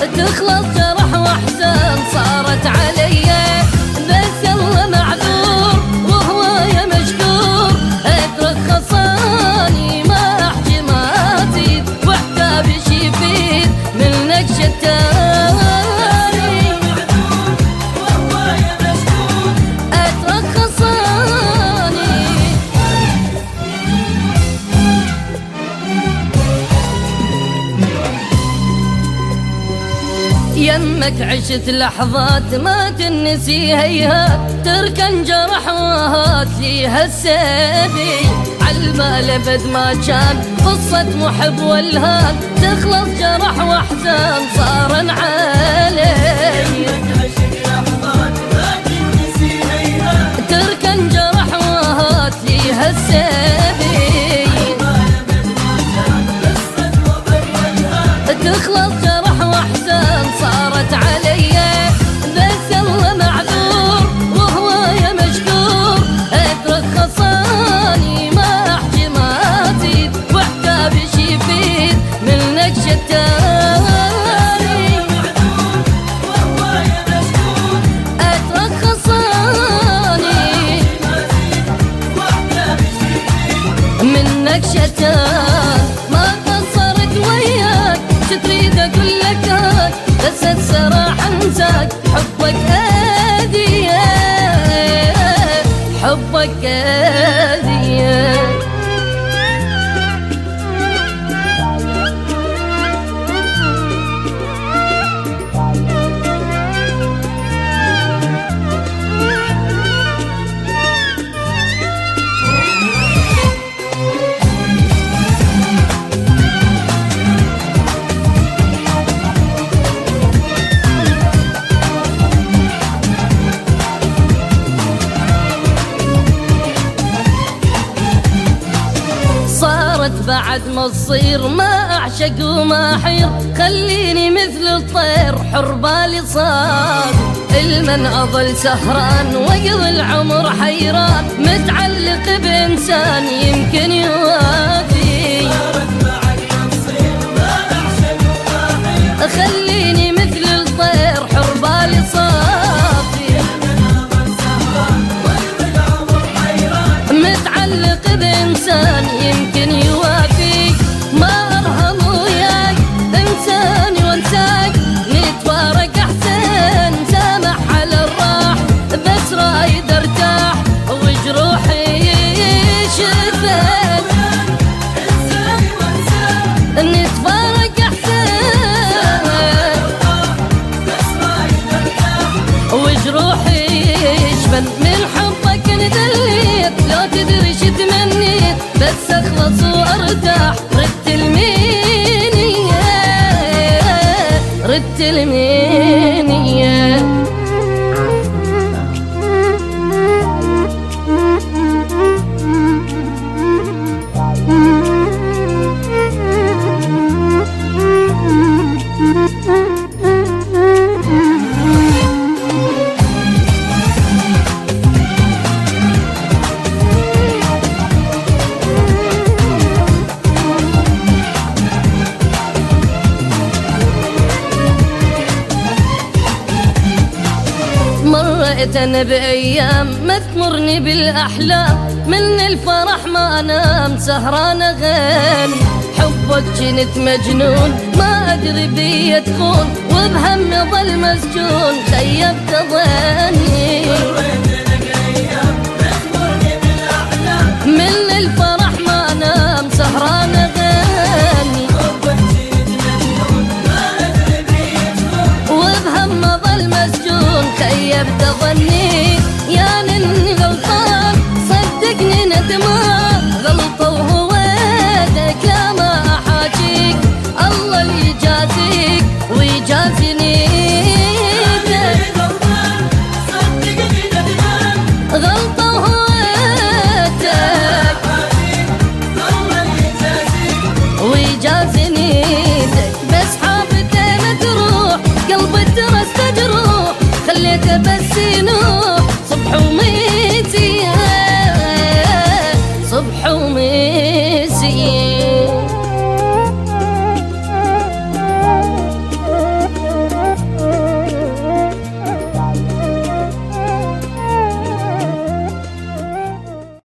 تخلص جرح واحزان صارت علي، بس الله معذور وهو يا مشكور. اترخصاني ما احكي ما ازيد، وعتابي شي يفيد منك شتاني. يمك عشت لحظات ما تنسي هيهات، تركن جرح وهات ليها السبي. عالبال ابد ما كان قصة محب والهان، تخلص جرح واحزان صارن علي. تركن جرح وهات ليها السبي. تخلص جرح واحزان صارت علي، بس الله معذور وهو يا مشكور. اترخصاني ما احكي ما ازيد، وعتابي شي يفيد منك شتاني. اترخصاني منك شتان. ما قصرت وياك تريد اقول لك بس الصراحة انساك. حبك هادية حبك هادية. بعد ما تصير ما اعشق وما احير، خليني مثل الطير حر بالي صار. المن اظل سهران واقضي العمر حيران، متعلق بانسان يمكن يوافي. خليني مثل الطير حر بالي صافي، متعلق بانسان يمكن يوافي. ما ارهب وياك انساني وانساك، نتفارق احسن سامح على الراح. بس رايد ارتاح وجروحي شفت، نتفارق احسن وجروحي يشفن. من حبك ندليت لو تدري شو تمنيت، بس اخلص وارتاح. ردت المنية ردت المنية. مريت انا بايام ما تمرني بالاحلام، من الفرح ما انام سهران اغاني. حبك كنت مجنون ما ادري بي تخون، وبهم ظل مسجون خيبت ظني.